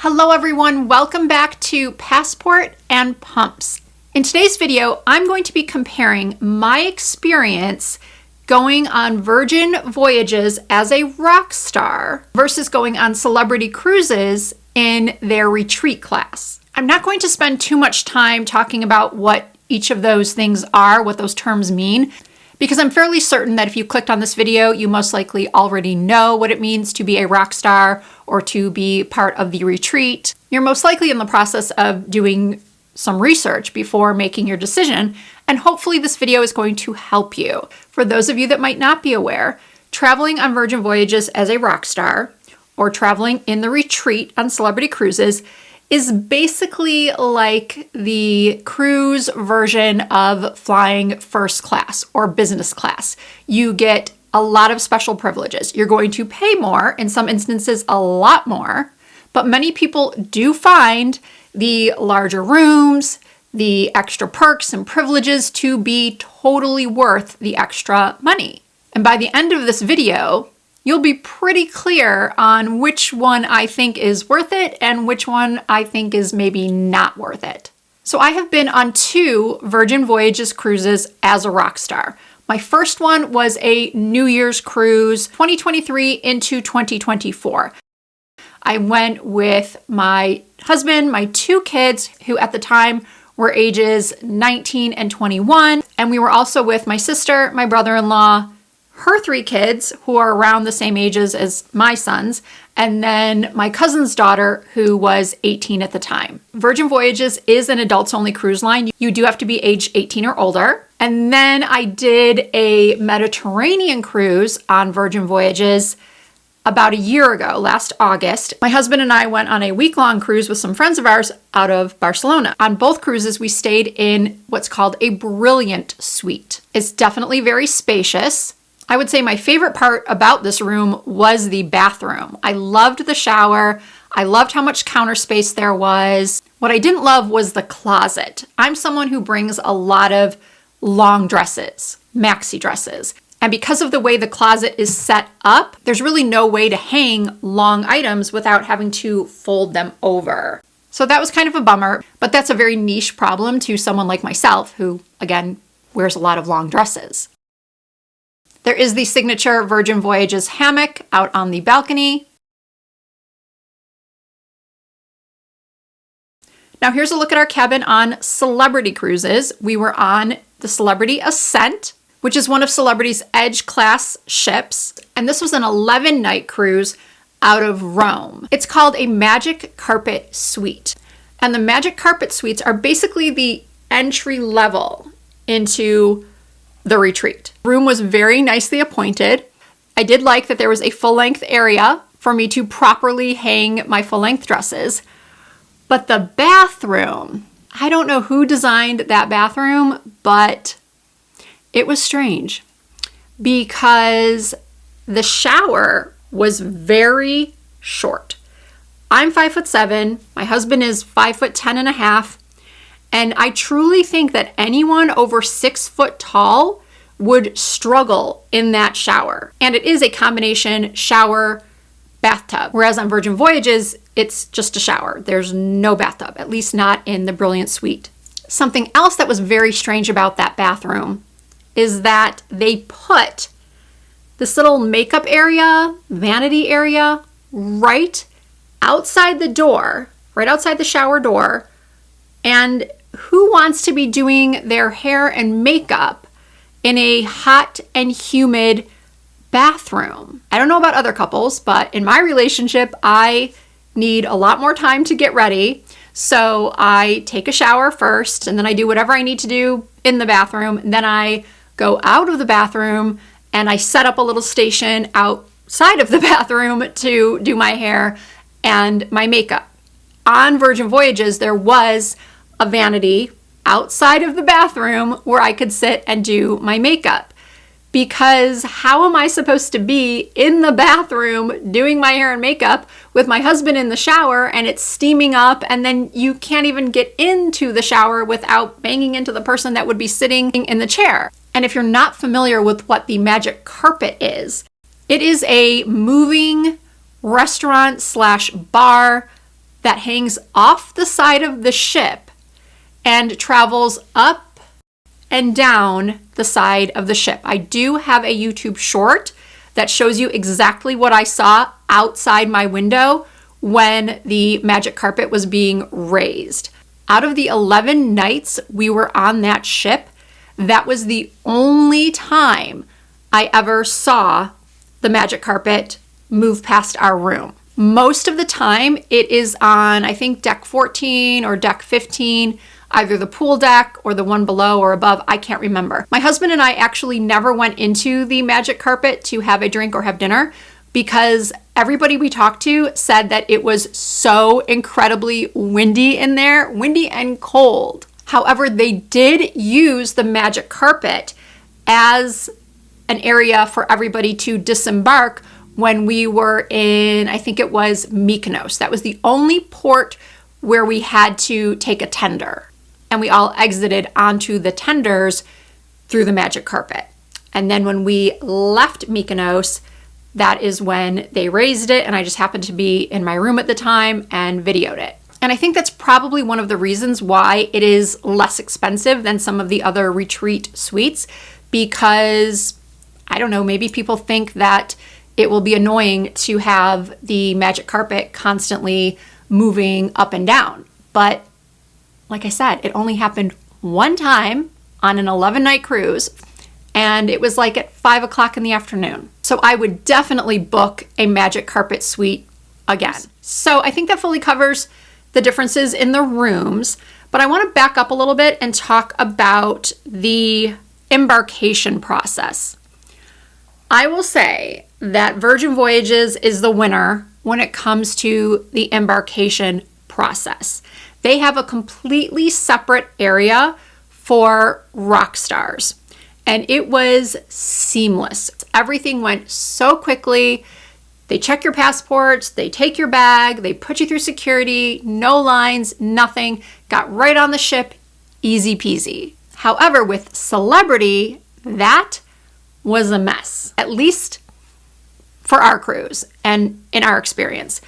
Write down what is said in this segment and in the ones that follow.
Hello everyone, welcome back to Passport and Pumps. In today's video, I'm going to be comparing my experience going on Virgin Voyages as a rock star versus going on Celebrity cruises in their retreat class. I'm not going to spend too much time talking about what each of those things are, what those terms mean, because I'm fairly certain that if you clicked on this video, you most likely already know what it means to be a rock star or to be part of the retreat. You're most likely in the process of doing some research before making your decision, and hopefully this video is going to help you. For those of you that might not be aware, traveling on Virgin Voyages as a rock star or traveling in the retreat on Celebrity cruises is basically like the cruise version of flying first class or business class. You get a lot of special privileges. You're going to pay more, in some instances a lot more, but many people do find the larger rooms, the extra perks and privileges to be totally worth the extra money. And by the end of this video, you'll be pretty clear on which one I think is worth it and which one I think is maybe not worth it. So I have been on 2 Virgin Voyages cruises as a rock star. My first one was a New Year's cruise, 2023 into 2024. I went with my husband, my 2 kids, who at the time were ages 19 and 21. And we were also with my sister, my brother-in-law, her 3 kids, who are around the same ages as my sons, and then my cousin's daughter, who was 18 at the time. Virgin Voyages is an adults-only cruise line. You do have to be age 18 or older. And then I did a Mediterranean cruise on Virgin Voyages about a year ago, last August. My husband and I went on a week-long cruise with some friends of ours out of Barcelona. On both cruises, we stayed in what's called a Brilliant Suite. It's definitely very spacious. I would say my favorite part about this room was the bathroom. I loved the shower. I loved how much counter space there was. What I didn't love was the closet. I'm someone who brings a lot of long dresses, maxi dresses. And because of the way the closet is set up, there's really no way to hang long items without having to fold them over. So that was kind of a bummer, but that's a very niche problem to someone like myself who, again, wears a lot of long dresses. There is the signature Virgin Voyages hammock out on the balcony. Now here's a look at our cabin on Celebrity cruises. We were on the Celebrity Ascent, which is one of Celebrity's Edge class ships. And this was an 11-night cruise out of Rome. It's called a Magic Carpet Suite. And the Magic Carpet Suites are basically the entry level into the retreat. The room was very nicely appointed. I did like that there was a full-length area for me to properly hang my full-length dresses. But the bathroom, I don't know who designed that bathroom, but it was strange because the shower was very short. I'm 5'7", my husband is 5'10.5", and I truly think that anyone over 6 foot tall would struggle in that shower. And it is a combination shower bathtub, whereas on Virgin Voyages, it's just a shower. There's no bathtub, at least not in the Brilliant Suite. Something else that was very strange about that bathroom is that they put this little makeup area, vanity area, right outside the door, right outside the shower door. And who wants to be doing their hair and makeup in a hot and humid bathroom? I don't know about other couples, but in my relationship, I need a lot more time to get ready. So I take a shower first, and then I do whatever I need to do in the bathroom. And then I go out of the bathroom and I set up a little station outside of the bathroom to do my hair and my makeup. On Virgin Voyages, there was a vanity outside of the bathroom where I could sit and do my makeup. Because how am I supposed to be in the bathroom doing my hair and makeup with my husband in the shower and it's steaming up, and then you can't even get into the shower without banging into the person that would be sitting in the chair? And if you're not familiar with what the Magic Carpet is, it is a moving restaurant slash bar that hangs off the side of the ship and travels up and down the side of the ship. I do have a YouTube short that shows you exactly what I saw outside my window when the magic carpet was being raised. Out of the 11 nights we were on that ship, that was the only time I ever saw the magic carpet move past our room. Most of the time it is on, I think, deck 14 or deck 15, either the pool deck or the one below or above. I can't remember. My husband and I actually never went into the magic carpet to have a drink or have dinner because everybody we talked to said that it was so incredibly windy in there, windy and cold. However, they did use the magic carpet as an area for everybody to disembark when we were in, I think it was Mykonos. That was the only port where we had to take a tender. And we all exited onto the tenders through the magic carpet. And then when we left Mykonos, that is when they raised it, and I just happened to be in my room at the time and videoed it. And I think that's probably one of the reasons why it is less expensive than some of the other retreat suites, because, I don't know, maybe people think that it will be annoying to have the magic carpet constantly moving up and down. But like I said, it only happened one time on an 11-night cruise, and it was like at 5 o'clock in the afternoon. So I would definitely book a magic carpet suite again. So I think that fully covers the differences in the rooms, but I want to back up a little bit and talk about the embarkation process. I will say that Virgin Voyages is the winner when it comes to the embarkation process. They have a completely separate area for Rockstars, and it was seamless. Everything went so quickly. They check your passports, they take your bag, they put you through security, no lines, nothing, got right on the ship, easy peasy. However, with Celebrity, that was a mess, at least for our cruise and in our experience.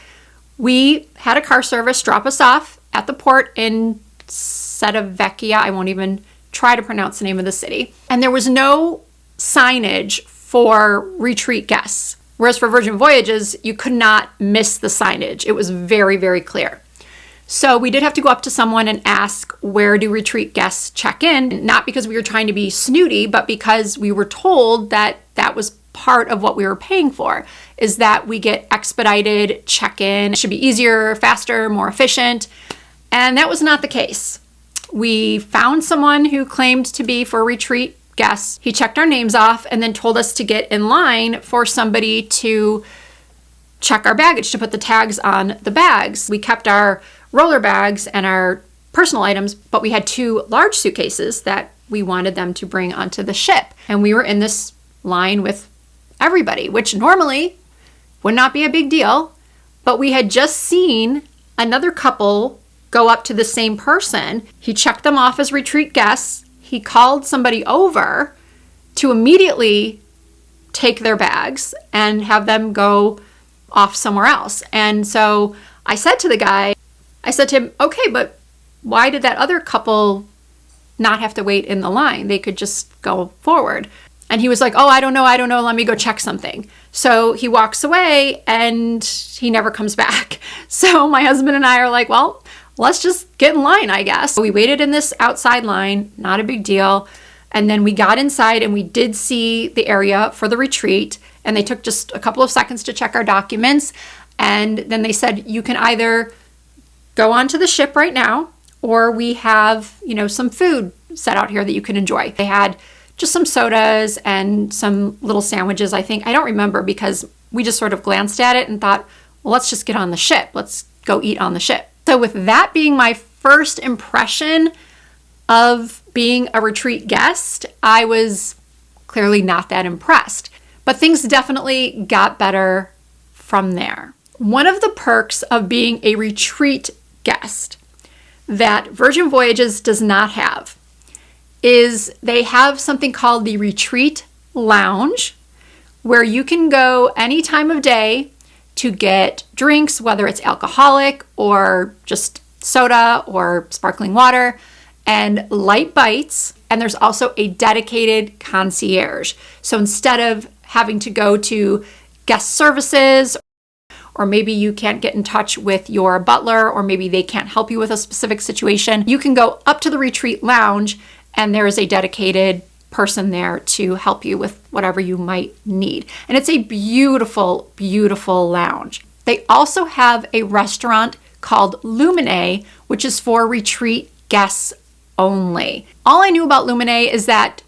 We had a car service drop us off at the port in Cetavecchia. I won't even try to pronounce the name of the city. And there was no signage for retreat guests. Whereas for Virgin Voyages, you could not miss the signage. It was very, very clear. So we did have to go up to someone and ask, where do retreat guests check in? Not because we were trying to be snooty, but because we were told that that was part of what we were paying for, is that we get expedited check-in. It should be easier, faster, more efficient. And that was not the case. We found someone who claimed to be for retreat guests. He checked our names off and then told us to get in line for somebody to check our baggage, to put the tags on the bags. We kept our roller bags and our personal items, but we had 2 large suitcases that we wanted them to bring onto the ship. And we were in this line with everybody, which normally would not be a big deal, but we had just seen another couple go up to the same person. He checked them off as retreat guests. He called somebody over to immediately take their bags and have them go off somewhere else. And so I said to the guy, I said to him, okay, but why did that other couple not have to wait in the line? They could just go forward. And he was like, oh, I don't know, let me go check something. So he walks away and he never comes back. So my husband and I are like, well, let's just get in line, I guess. So we waited in this outside line, not a big deal. And then we got inside and we did see the area for the retreat. And they took just a couple of seconds to check our documents. And then they said, you can either go onto the ship right now, or we have, some food set out here that you can enjoy. They had just some sodas and some little sandwiches, I think. I don't remember because we just sort of glanced at it and thought, well, let's just get on the ship. Let's go eat on the ship. So with that being my first impression of being a retreat guest, I was clearly not that impressed. But things definitely got better from there. One of the perks of being a retreat guest that Virgin Voyages does not have is they have something called the Retreat Lounge, where you can go any time of day to get drinks, whether it's alcoholic or just soda or sparkling water, and light bites. And there's also a dedicated concierge. So instead of having to go to guest services, or maybe you can't get in touch with your butler, or maybe they can't help you with a specific situation, you can go up to the retreat lounge and there is a dedicated person there to help you with whatever you might need. And it's a beautiful, beautiful lounge. They also have a restaurant called Lumina, which is for retreat guests only. All I knew about Lumina is that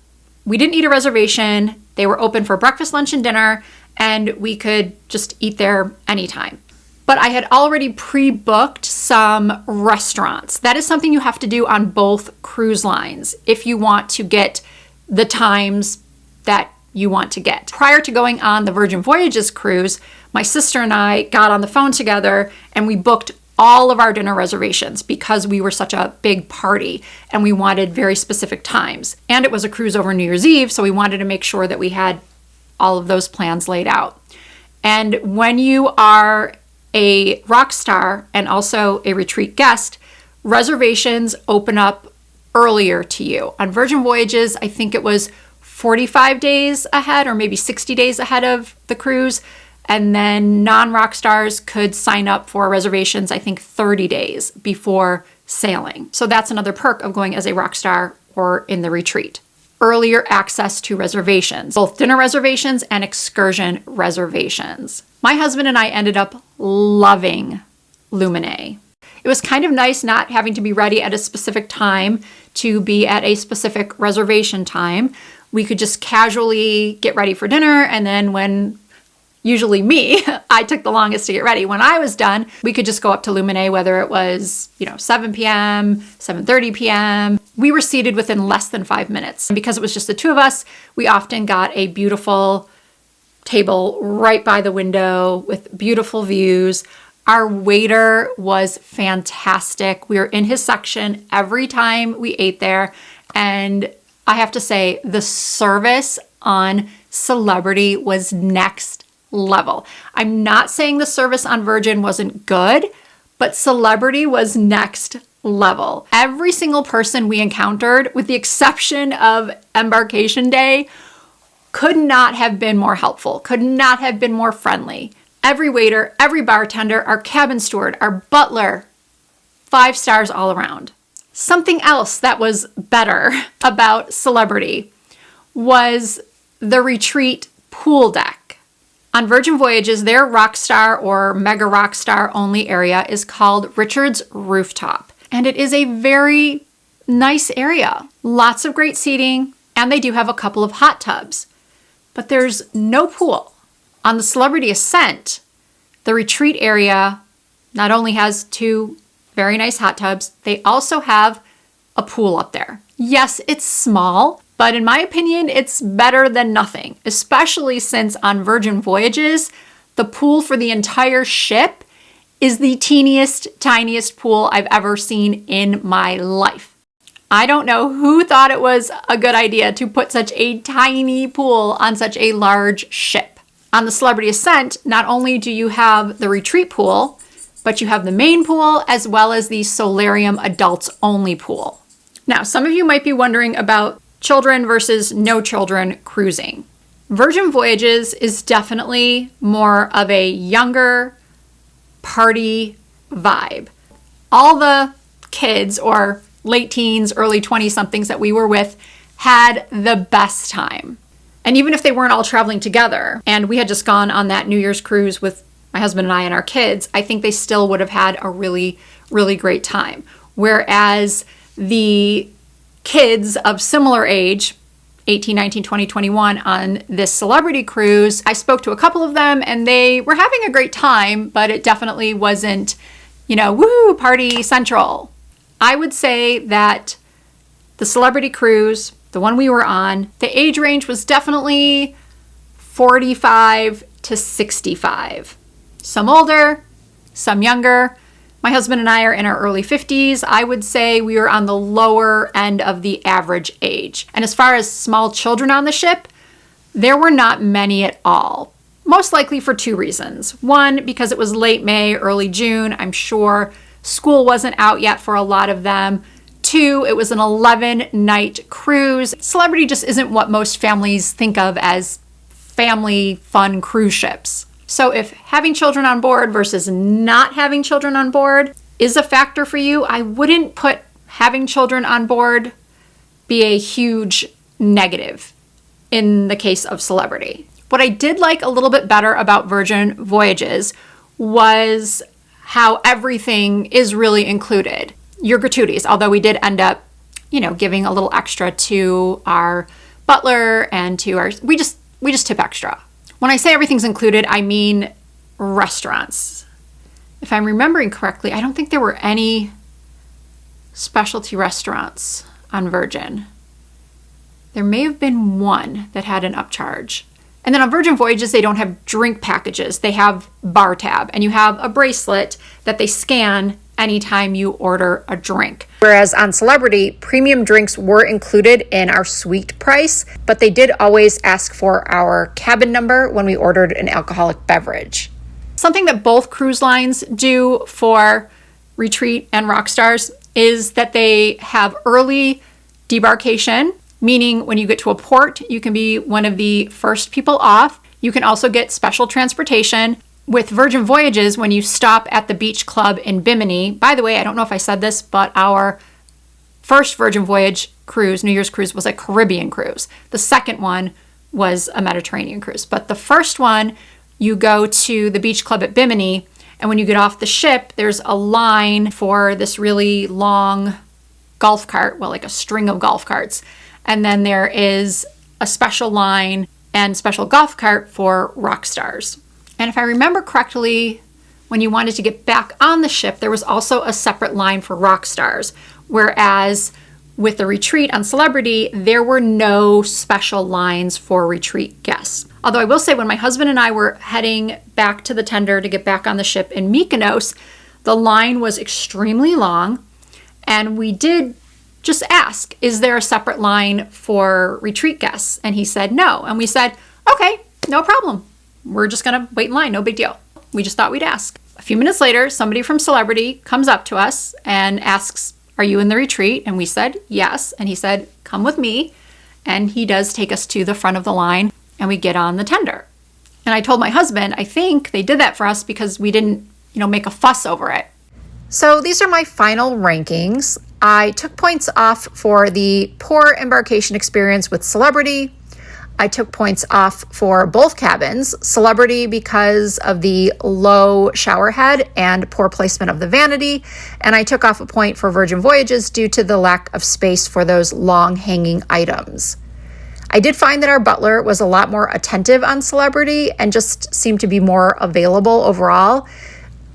we didn't need a reservation. They were open for breakfast, lunch, and dinner, and we could just eat there anytime. But I had already pre-booked some restaurants. That is something you have to do on both cruise lines if you want to get the times that you want to get. Prior to going on the Virgin Voyages cruise, my sister and I got on the phone together and we booked all of our dinner reservations because we were such a big party and we wanted very specific times. And it was a cruise over New Year's Eve, so we wanted to make sure that we had all of those plans laid out. And when you are a Rockstar and also a retreat guest, reservations open up earlier to you. On Virgin Voyages, I think it was 45 days ahead or maybe 60 days ahead of the cruise. And then non-Rockstars could sign up for reservations, I think 30 days before sailing. So that's another perk of going as a Rockstar or in the retreat. Earlier access to reservations, both dinner reservations and excursion reservations. My husband and I ended up loving Lumina. It was kind of nice not having to be ready at a specific time to be at a specific reservation time. We could just casually get ready for dinner, and then when usually me, I took the longest to get ready. When I was done, we could just go up to Lumina, whether it was, 7 p.m., 7:30 p.m. We were seated within less than 5 minutes. And because it was just the two of us, we often got a beautiful table right by the window with beautiful views. Our waiter was fantastic. We were in his section every time we ate there. And I have to say, the service on Celebrity was next level. I'm not saying the service on Virgin wasn't good, but Celebrity was next level. Every single person we encountered, with the exception of embarkation day, could not have been more helpful, could not have been more friendly. Every waiter, every bartender, our cabin steward, our butler, 5 stars all around. Something else that was better about Celebrity was the retreat pool deck. On Virgin Voyages, their Rockstar or Mega Rockstar only area is called Richard's Rooftop. And it is a very nice area. Lots of great seating, and they do have a couple of hot tubs. But there's no pool. On the Celebrity Ascent, the retreat area not only has 2 very nice hot tubs, they also have a pool up there. Yes, it's small, but in my opinion, it's better than nothing, especially since on Virgin Voyages, the pool for the entire ship is the teeniest, tiniest pool I've ever seen in my life. I don't know who thought it was a good idea to put such a tiny pool on such a large ship. On the Celebrity Ascent, not only do you have the retreat pool, but you have the main pool as well as the solarium adults only pool. Now, some of you might be wondering about children versus no children cruising. Virgin Voyages is definitely more of a younger party vibe. All the kids or late teens, early 20-somethings that we were with had the best time. And even if they weren't all traveling together, and we had just gone on that New Year's cruise with my husband and I and our kids, I think they still would have had a really, really great time. Whereas the kids of similar age, 18, 19, 20, 21, on this Celebrity cruise, I spoke to a couple of them and they were having a great time, but it definitely wasn't, woo, party central. I would say that the Celebrity cruise, the one we were on, the age range was definitely 45 to 65. Some older, some younger. My husband and I are in our early 50s. I would say we were on the lower end of the average age. And as far as small children on the ship, there were not many at all. most likely for two reasons. One, because it was late May, early June. I'm sure school wasn't out yet for a lot of them. Two, it was an 11-night cruise. Celebrity just isn't what most families think of as family fun cruise ships. So if having children on board versus not having children on board is a factor for you, I wouldn't put having children on board be a huge negative in the case of Celebrity. What I did like a little bit better about Virgin Voyages was how everything is really included. Your gratuities, although we did end up, giving a little extra to our butler and to our, we just tip extra. When I say everything's included, I mean restaurants. If I'm remembering correctly, I don't think there were any specialty restaurants on Virgin. There may have been one that had an upcharge. And then on Virgin Voyages, they don't have drink packages. They have bar tab, and you have a bracelet that they scan anytime you order a drink. Whereas on Celebrity, premium drinks were included in our suite price, but they did always ask for our cabin number when we ordered an alcoholic beverage. Something that both cruise lines do for Retreat and Rockstars is that they have early debarkation, meaning when you get to a port, you can be one of the first people off. You can also get special transportation. With Virgin Voyages, when you stop at the beach club in Bimini, by the way, I don't know if I said this, but our first Virgin Voyage cruise, New Year's cruise, was a Caribbean cruise. The second one was a Mediterranean cruise. But the first one, you go to the beach club at Bimini, and when you get off the ship, there's a line for this really long golf cart, well, like a string of golf carts. And then there is a special line and special golf cart for Rockstars. And if I remember correctly, when you wanted to get back on the ship, there was also a separate line for Rockstars. Whereas with the Retreat on Celebrity, there were no special lines for Retreat guests. Although I will say, when my husband and I were heading back to the tender to get back on the ship in Mykonos, the line was extremely long. And we did just ask, is there a separate line for Retreat guests? And he said no. And we said, okay, no problem. We're just going to wait in line. No big deal. We just thought we'd ask. A few minutes later, somebody from Celebrity comes up to us and asks, are you in the Retreat? And we said, yes. And he said, come with me. And he does take us to the front of the line and we get on the tender. And I told my husband, I think they did that for us because we didn't, make a fuss over it. So these are my final rankings. I took points off for the poor embarkation experience with Celebrity. I took points off for both cabins, Celebrity because of the low shower head and poor placement of the Vanity, and I took off a point for Virgin Voyages due to the lack of space for those long hanging items. I did find that our butler was a lot more attentive on Celebrity and just seemed to be more available overall.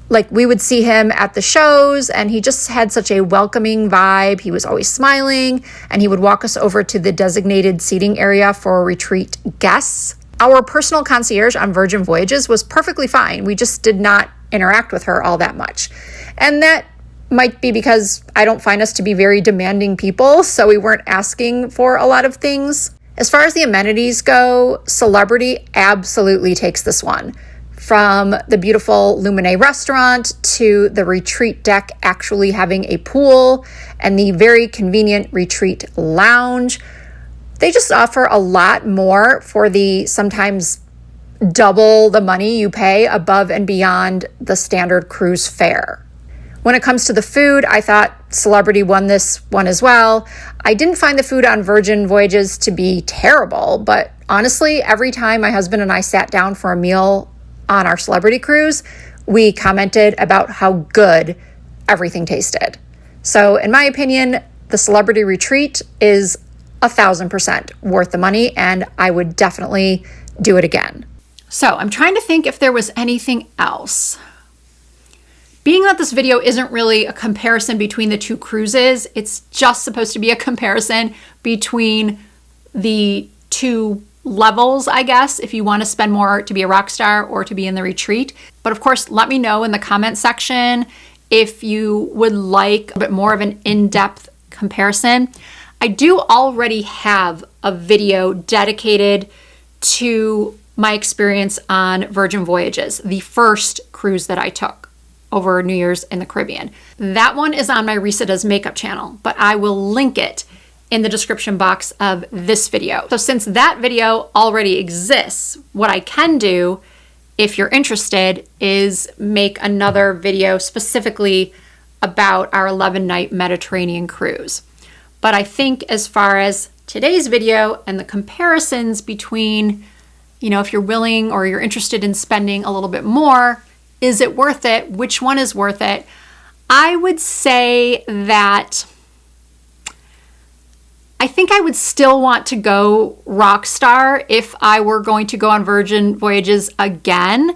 Like, we would see him at the shows and he just had such a welcoming vibe. He was always smiling and he would walk us over to the designated seating area for Retreat guests. Our personal concierge on Virgin Voyages was perfectly fine. We just did not interact with her all that much. And that might be because I don't find us to be very demanding people, so we weren't asking for a lot of things. As far as the amenities go, Celebrity absolutely takes this one. From the beautiful Lumina restaurant to the Retreat deck actually having a pool and the very convenient Retreat lounge. They just offer a lot more for the sometimes double the money you pay above and beyond the standard cruise fare. When it comes to the food, I thought Celebrity won this one as well. I didn't find the food on Virgin Voyages to be terrible, but honestly, every time my husband and I sat down for a meal on our Celebrity cruise, we commented about how good everything tasted. So in my opinion, the Celebrity Retreat is 1,000% worth the money, and I would definitely do it again. So I'm trying to think if there was anything else. Being that this video isn't really a comparison between the two cruises, it's just supposed to be a comparison between the two levels, I guess, if you want to spend more to be a rock star or to be in the Retreat. But of course, let me know in the comment section if you would like a bit more of an in-depth comparison. I do already have a video dedicated to my experience on Virgin Voyages, the first cruise that I took over New Year's in the Caribbean. That one is on my Risa Does Makeup channel, but I will link it in the description box of this video. So since that video already exists, what I can do, if you're interested, is make another video specifically about our 11-night Mediterranean cruise. But I think as far as today's video and the comparisons between, if you're willing or you're interested in spending a little bit more, is it worth it? Which one is worth it? I would say that I think I would still want to go Rockstar if I were going to go on Virgin Voyages again,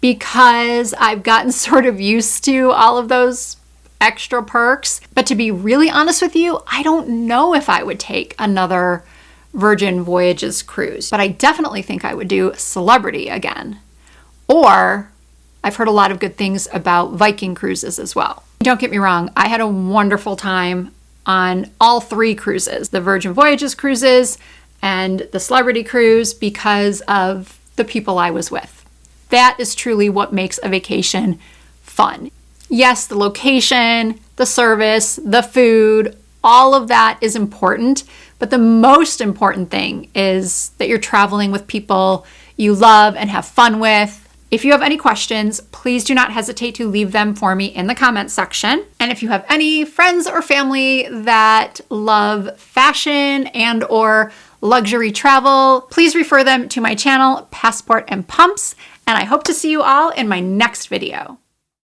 because I've gotten sort of used to all of those extra perks. But to be really honest with you, I don't know if I would take another Virgin Voyages cruise, but I definitely think I would do Celebrity again. Or I've heard a lot of good things about Viking cruises as well. Don't get me wrong, I had a wonderful time on all 3 cruises, the Virgin Voyages cruises and the Celebrity cruise, because of the people I was with. That is truly what makes a vacation fun. Yes, the location, the service, the food, all of that is important, but the most important thing is that you're traveling with people you love and have fun with. If you have any questions, please do not hesitate to leave them for me in the comments section. And if you have any friends or family that love fashion and or luxury travel, please refer them to my channel, Passport and Pumps. And I hope to see you all in my next video.